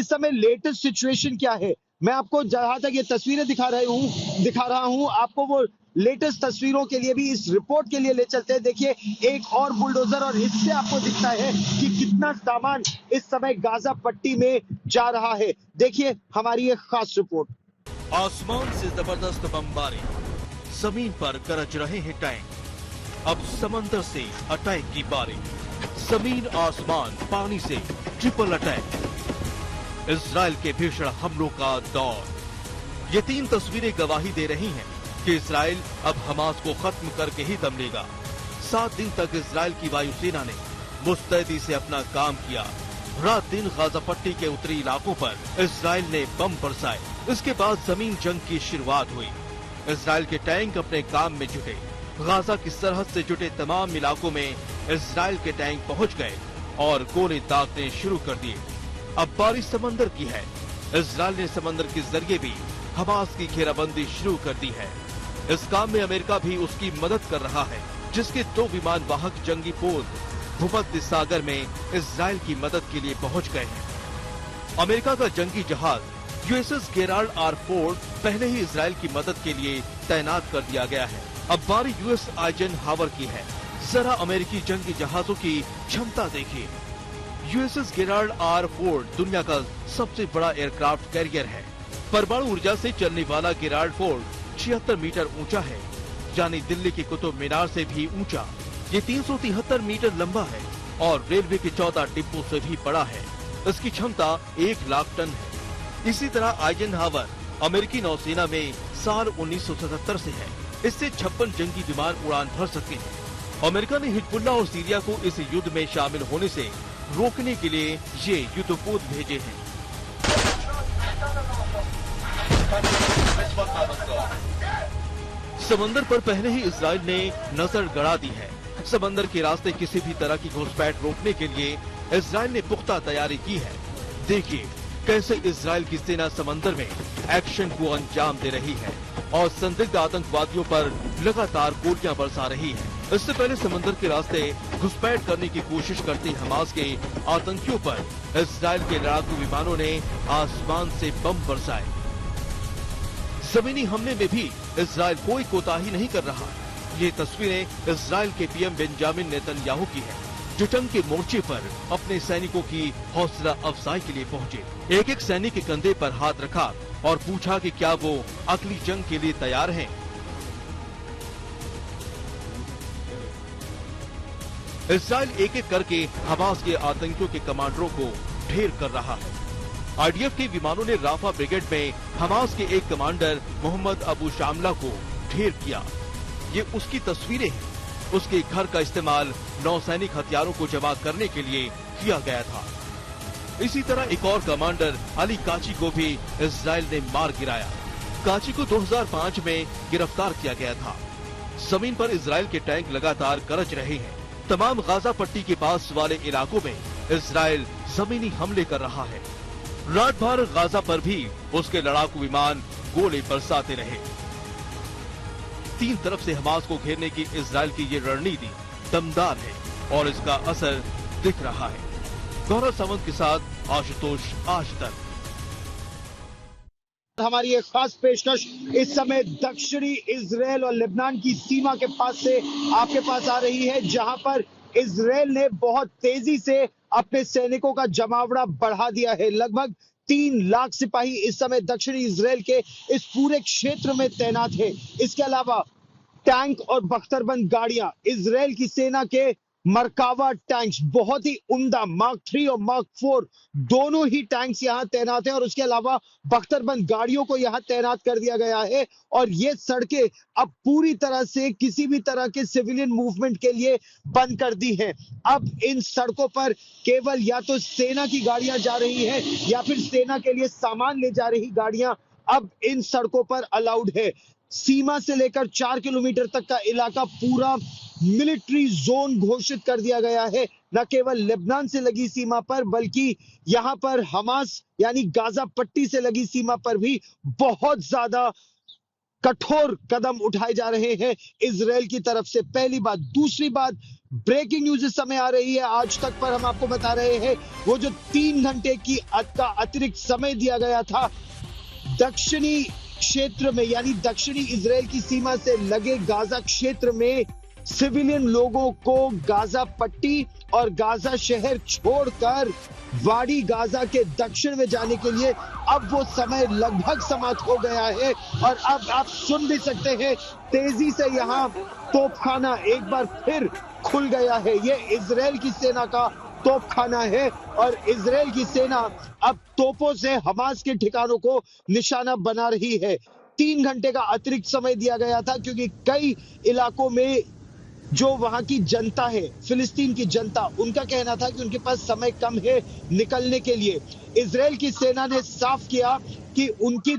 इस समय latest situation क्या है, मैं आपको जहां तक ये तस्वीरें दिखा रहा हूं आपको वो लेटेस्ट तस्वीरों के लिए भी इस रिपोर्ट के लिए ले चलते हैं। देखिए एक और बुलडोजर और इससे आपको दिखता है कि कितना सामान इस समय गाजा पट्टी में जा रहा है। देखिए हमारी एक खास रिपोर्ट। आसमान से जबरदस्त बमबारी, जमीन पर गरज रहे हैं टैंक। अब समंदर से अटैक की बारी, जमीन आसमान पानी से ट्रिपल अटैक। इजराइल के भीषण हमलों का दौर। ये 3 तस्वीरें गवाही दे रही हैं कि इजराइल अब हमास को खत्म करके ही दम लेगा। 7 दिन तक इजराइल की वायुसेना ने मुस्तैदी से अपना काम किया। रात दिन गाजा पट्टी के उत्तरी इलाकों पर इजराइल ने बम बरसाए। इसके बाद जमीन जंग की शुरुआत हुई। इजराइल के टैंक अपने काम में जुटे। गाजा की सरहद से जुटे तमाम इलाकों में इजराइल के टैंक पहुंच गए और गोले दागने शुरू कर दिए। अब बारी समंदर की है। इजराइल ने समंदर के जरिए भी हमास की घेराबंदी शुरू कर दी है। इस काम में अमेरिका भी उसकी मदद कर रहा है, जिसके 2 विमान वाहक जंगी पोत भूमध्य सागर में इजराइल की मदद के लिए पहुंच गए हैं। अमेरिका का जंगी जहाज यूएसएस गेराल्ड आर फोर्ड पहले ही इजराइल की मदद के लिए तैनात कर दिया गया है। अब बारी यूएस आइजनहावर की है। जरा अमेरिकी जंगी जहाजों की क्षमता देखिए। यूएसएस गेराल्ड आर फोर्ड दुनिया का सबसे बड़ा एयरक्राफ्ट कैरियर है। परमाणु ऊर्जा से चलने वाला गेराल्ड फोर्ड 76 मीटर ऊंचा है, यानी दिल्ली के कुतुब मीनार से भी ऊंचा। ये 373 मीटर लंबा है और रेलवे के 14 डिब्बों से भी बड़ा है। इसकी क्षमता 1 लाख टन है। इसी तरह आइजनहावर अमेरिकी नौसेना में साल 1977 से है। इससे 56 जंगी विमान उड़ान भर सकते हैं। अमेरिका ने हिजबुल्ला और सीरिया को इस युद्ध में शामिल होने से रोकने के लिए ये युद्धपोत भेजे हैं। समंदर पर पहले ही इजराइल ने नजर गड़ा दी है। समंदर के रास्ते किसी भी तरह की घुसपैठ रोकने के लिए इजराइल ने पुख्ता तैयारी की है। देखिए कैसे इजराइल की सेना समंदर में एक्शन को अंजाम दे रही है और संदिग्ध आतंकवादियों पर लगातार गोलियां बरसा रही है। इससे पहले समंदर के रास्ते घुसपैठ करने की कोशिश करते हमास के आतंकियों पर इजराइल के लड़ाकू विमानों ने आसमान से बम बरसाए। जमीनी हमले में भी इजराइल कोई कोताही नहीं कर रहा। ये तस्वीरें इजराइल के पीएम बेंजामिन नेतन्याहू की है, जो जंग के मोर्चे पर अपने सैनिकों की हौसला अफजाई के लिए पहुंचे। एक एक सैनिक के कंधे पर हाथ रखा और पूछा कि क्या वो अगली जंग के लिए तैयार हैं। इजराइल एक एक करके हमास के आतंकियों के कमांडरों को ढेर कर रहा है। आईडीएफ के विमानों ने राफा ब्रिगेड में हमास के एक कमांडर मोहम्मद अबू शामला को ढेर किया। ये उसकी तस्वीरें हैं। उसके घर का इस्तेमाल नौसैनिक हथियारों को जमा करने के लिए किया गया था। इसी तरह एक और कमांडर अली काची को भी इजराइल ने मार गिराया। काची को 2005 में गिरफ्तार किया गया था। जमीन पर इजराइल के टैंक लगातार गरज रहे हैं। तमाम गाजा पट्टी के पास वाले इलाकों में इजराइल जमीनी हमले कर रहा है। रात भर गाजा पर भी उसके लड़ाकू विमान गोले बरसाते रहे। 3 तरफ से हमास को घेरने की इजराइल की ये रणनीति दमदार है और इसका असर दिख रहा है। गौरव सावंत के साथ आशुतोष आज तक। हमारी एक खास पेशकश इस समय दक्षिणी इजराइल और लेबनान की सीमा के पास से आपके पास आ रही है, जहां पर इजराइल ने बहुत तेजी से अपने सैनिकों का जमावड़ा बढ़ा दिया है। लगभग 3 लाख सिपाही इस समय दक्षिणी इजराइल के इस पूरे क्षेत्र में तैनात है। इसके अलावा टैंक और बख्तरबंद गाड़ियां, इजराइल की सेना के मरकावा टैंक्स, बहुत ही उम्दा मार्क 3 और मार्क 4 दोनों ही टैंक्स यहां तैनात हैं और उसके अलावा बख्तरबंद गाड़ियों को यहां तैनात कर दिया गया है। और ये सड़कें अब पूरी तरह से किसी भी तरह के सिविलियन मूवमेंट के लिए बंद कर दी है। अब इन सड़कों पर केवल या तो सेना की गाड़ियां जा रही है या फिर सेना के लिए सामान ले जा रही गाड़ियां अब इन सड़कों पर अलाउड है। सीमा से लेकर 4 किलोमीटर तक का इलाका पूरा मिलिट्री जोन घोषित कर दिया गया है। न केवल लेबनान से लगी सीमा पर, बल्कि यहां पर हमास यानी गाजा पट्टी से लगी सीमा पर भी बहुत ज्यादा कठोर कदम उठाए जा रहे हैं इजराइल की तरफ से। पहली बात। दूसरी बात, ब्रेकिंग न्यूज इस समय आ रही है आज तक पर, हम आपको बता रहे हैं वो जो 3 घंटे का अतिरिक्त समय दिया गया था दक्षिणी क्षेत्र में, यानी दक्षिणी इजराइल की सीमा से लगे गाजा क्षेत्र में सिविलियन लोगों को गाजा पट्टी और गाजा शहर छोड़कर वाडी गाजा के दक्षिण में जाने के लिए अब वो समय लगभग समाप्त हो गया है। और अब आप सुन भी सकते हैं तेजी से यहाँ तोपखाना एक बार फिर खुल गया है। ये इजराइल की सेना का तोपखाना है और इजराइल की सेना अब तोपों से हमास के ठिकानों को निशाना बना रही है। 3 घंटे का अतिरिक्त समय दिया गया था क्योंकि कई इलाकों में जो वहां की जनता है, फिलिस्तीन की जनता, उनका कहना था कि उनके पास समय कम है निकलने के लिए। इजराइल की सेना ने साफ किया कि उनकी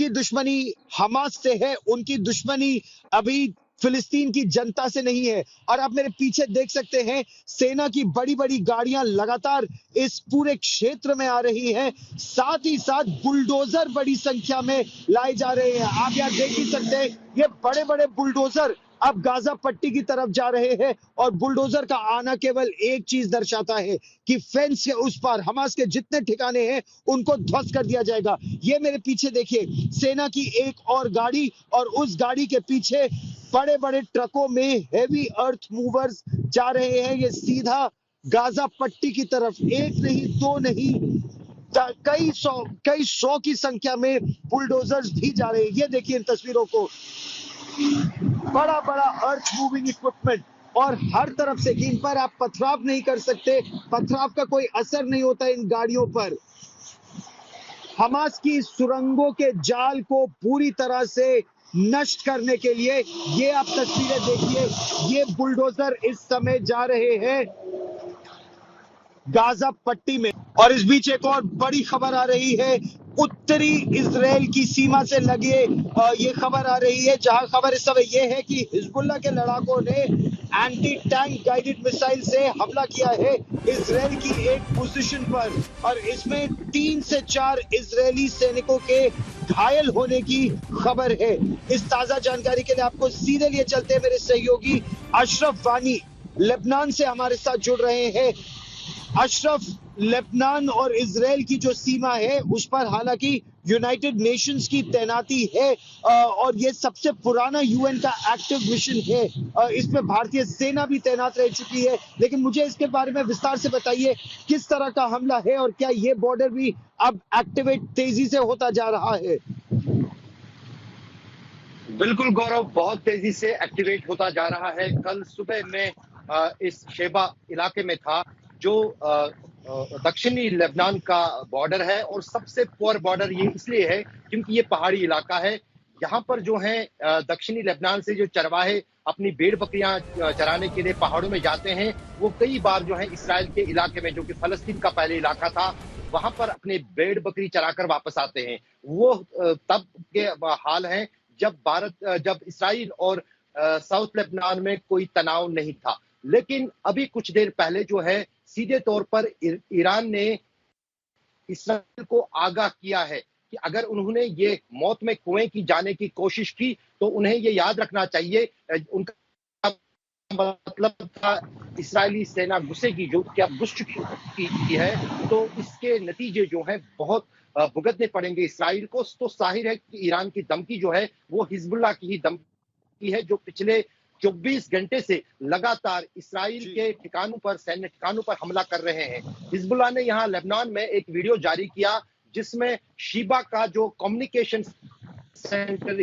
दुश्मनी हमास से है, उनकी दुश्मनी अभी फिलिस्तीन की जनता से नहीं है। और आप मेरे पीछे देख सकते हैं सेना की बड़ी बड़ी गाड़ियां लगातार इस पूरे क्षेत्र में आ रही हैं, साथ ही साथ बुलडोजर बड़ी संख्या में लाए जा रहे हैं। आप यहाँ देख ही सकते हैं ये बड़े बड़े बुलडोजर अब गाजा पट्टी की तरफ जा रहे हैं और बुलडोजर का आना केवल एक चीज दर्शाता है कि फेंस के उस पार हमास के जितने ठिकाने हैं उनको ध्वस्त कर दिया जाएगा। ये मेरे पीछे देखिए सेना की एक और गाड़ी और उस गाड़ी के पीछे बड़े बड़े ट्रकों में हेवी अर्थ मूवर्स जा रहे हैं। ये सीधा गाजा पट्टी की तरफ, एक नहीं दो नहीं कई सौ की संख्या में बुलडोजर्स भी जा रहे हैं। ये देखिए इन तस्वीरों को, बड़ा बड़ा अर्थ मूविंग इक्विपमेंट और हर तरफ से, इन पर आप पथराव नहीं कर सकते, पथराव का कोई असर नहीं होता इन गाड़ियों पर। हमास की सुरंगों के जाल को पूरी तरह से नष्ट करने के लिए ये आप तस्वीरें देखिए, ये बुलडोजर इस समय जा रहे हैं गाजा पट्टी में। और इस बीच एक और बड़ी खबर आ रही है उत्तरी इजराइल की सीमा से लगे, ये खबर आ रही है जहां खबर इस समय ये है कि हिजबुल्लाह के लड़ाकों ने एंटी टैंक गाइडेड मिसाइल से हमला किया है इजराइल की एक पोजीशन पर और इसमें 3 से 4 इजरायली सैनिकों के घायल होने की खबर है। इस ताजा जानकारी के लिए आपको सीधे लिए चलते हैं मेरे सहयोगी अशरफ वानी लेबनान से हमारे साथ जुड़ रहे हैं। अशरफ, लेबनान और इजराइल की जो सीमा है उस पर हालांकि यूनाइटेड नेशंस की तैनाती है और ये सबसे पुराना यूएन का एक्टिव मिशन है, इसमें भारतीय सेना भी तैनात रह चुकी है। लेकिन मुझे इसके बारे में विस्तार से बताइए किस तरह का हमला है और क्या ये बॉर्डर भी अब एक्टिवेट तेजी से होता जा रहा है? बिल्कुल गौरव, बहुत तेजी से एक्टिवेट होता जा रहा है। कल सुबह में इस शेबा इलाके में था जो दक्षिणी लेबनान का बॉर्डर है और सबसे पुअर बॉर्डर ये इसलिए है क्योंकि ये पहाड़ी इलाका है। यहाँ पर जो है दक्षिणी लेबनान से जो चरवाहे अपनी भेड़ बकरियां चराने के लिए पहाड़ों में जाते हैं, वो कई बार जो है इसराइल के इलाके में, जो कि फलस्तीन का पहले इलाका था, वहां पर अपने भेड़ बकरी चराकर वापस आते हैं। वो तब के हाल है जब इसराइल और साउथ लेबनान में कोई तनाव नहीं था। लेकिन अभी कुछ देर पहले जो है सीधे तौर पर ईरान ने इसराइल को आगाह किया है कि अगर उन्होंने ये मौत में कुएं की जाने की कोशिश की तो उन्हें ये याद रखना चाहिए। उनका मतलब था इस्राएली सेना घुसेगी, जो कि अब घुस चुकी है, तो इसके नतीजे जो हैं बहुत भुगतने पड़ेंगे इसराइल को। तो जाहिर है कि ईरान की धमकी जो है वो हिजबुल्लाह की ही धमकी है, जो पिछले 24 घंटे से लगातार इसराइल के ठिकानों पर, सैन्य ठिकानों पर हमला कर रहे हैं। हिजबुल्लाह ने यहाँ लेबनान में एक वीडियो जारी किया जिसमें शीबा का जो कम्युनिकेशन सेंटर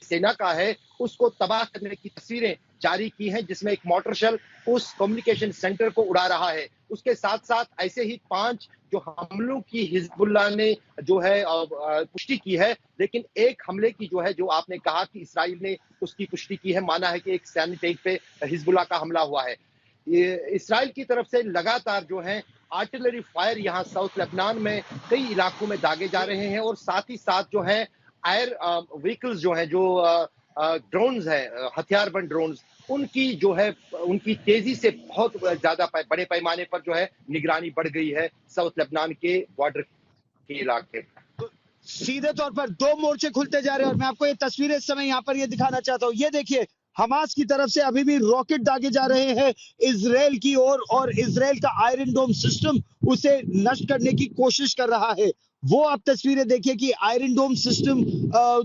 सेना का है उसको तबाह करने की तस्वीरें जारी की हैं, जिसमें एक मोटर शेल उस कम्युनिकेशन सेंटर को उड़ा रहा है। उसके साथ साथ ऐसे ही 5 जो हमलों की हिजबुल्लाह ने जो है पुष्टि की है, लेकिन एक हमले की जो है, जो आपने कहा कि इसराइल ने उसकी पुष्टि की है, माना है कि एक सैन्य टैंक पे हिजबुल्लाह का हमला हुआ है। ये इसराइल की तरफ से लगातार जो है आर्टिलरी फायर यहाँ साउथ लेबनान में कई इलाकों में दागे जा रहे हैं और साथ ही साथ जो है एयर व्हीकल्स जो है, जो ड्रोन्स है, हथियारबंद ड्रोन्स, उनकी जो है उनकी तेजी से बहुत ज्यादा बड़े पैमाने पर जो है निगरानी बढ़ गई है साउथ लेबनान के बॉर्डर के इलाके। तो सीधे तौर पर 2 मोर्चे खुलते जा रहे हैं और मैं आपको ये तस्वीरें इस समय यहाँ पर ये दिखाना चाहता हूँ। ये देखिए हमास की तरफ से अभी भी रॉकेट दागे जा रहे हैं इजराइल की ओर और इजराइल का आयरन डोम सिस्टम उसे नष्ट करने की कोशिश कर रहा है। वो आप तस्वीरें देखिए कि आयरन डोम सिस्टम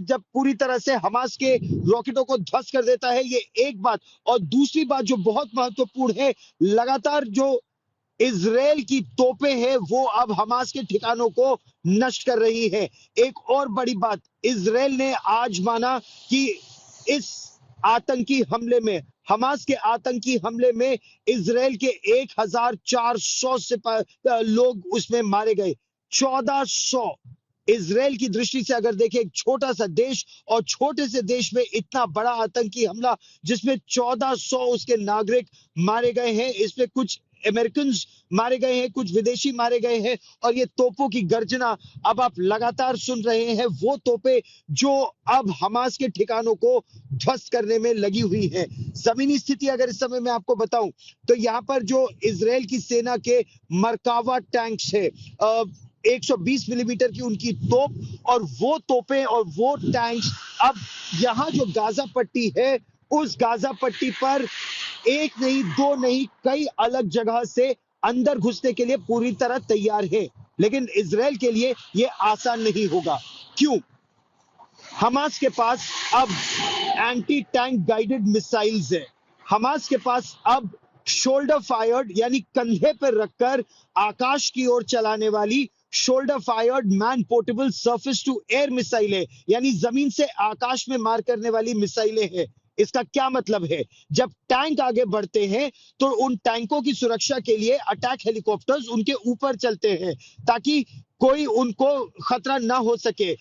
जब पूरी तरह से हमास के रॉकेटों को ध्वस्त कर देता है, ये एक बात। और दूसरी बात जो बहुत महत्वपूर्ण है, लगातार जो इजराइल की तोपें हैं वो अब हमास के ठिकानों को नष्ट कर रही है। एक और बड़ी बात, इजराइल ने आज माना कि इस आतंकी हमले में, हमास के आतंकी हमले में इजराइल के 1400 से लोग उसमें मारे गए। 1400। इजराइल की दृष्टि से अगर देखें, एक छोटा सा देश और छोटे से देश में इतना बड़ा आतंकी हमला जिसमें 1400 उसके नागरिक मारे गए हैं, इसमें कुछ अमेरिकन मारे गए हैं, कुछ विदेशी मारे गए हैं। और ये तोपों की गर्जना अब आप लगातार सुन रहे हैं, वो तोपें जो अब हमास के ठिकानों को ध्वस्त करने में लगी हुई है। जमीनी स्थिति अगर इस समय मैं आपको बताऊं तो यहाँ पर जो इजराइल की सेना के मरकावा टैंक्स है, 120 मिलीमीटर की उनकी तोप और वो तोपें और वो टैंक्स अब यहाँ जो गाजा पट्टी है, उस गाजा पट्टी पर एक नहीं, दो नहीं, कई अलग जगह से अंदर घुसने के लिए पूरी तरह तैयार है। लेकिन इजराइल के लिए यह आसान नहीं होगा। क्यों? हमास के पास अब एंटी टैंक गाइडेड मिसाइल्स है। हमास के पास अब शोल्डर फायर्ड यानी कंधे पर रखकर आकाश की ओर चलाने वाली shoulder fired man portable surface to air missile है, यानी जमीन से आकाश में मार करने वाली मिसाइलें हैं। इसका क्या मतलब है? जब टैंक आगे बढ़ते हैं तो उन टैंकों की सुरक्षा के लिए अटैक हेलीकॉप्टर्स उनके ऊपर चलते हैं ताकि कोई उनको खतरा ना हो सके।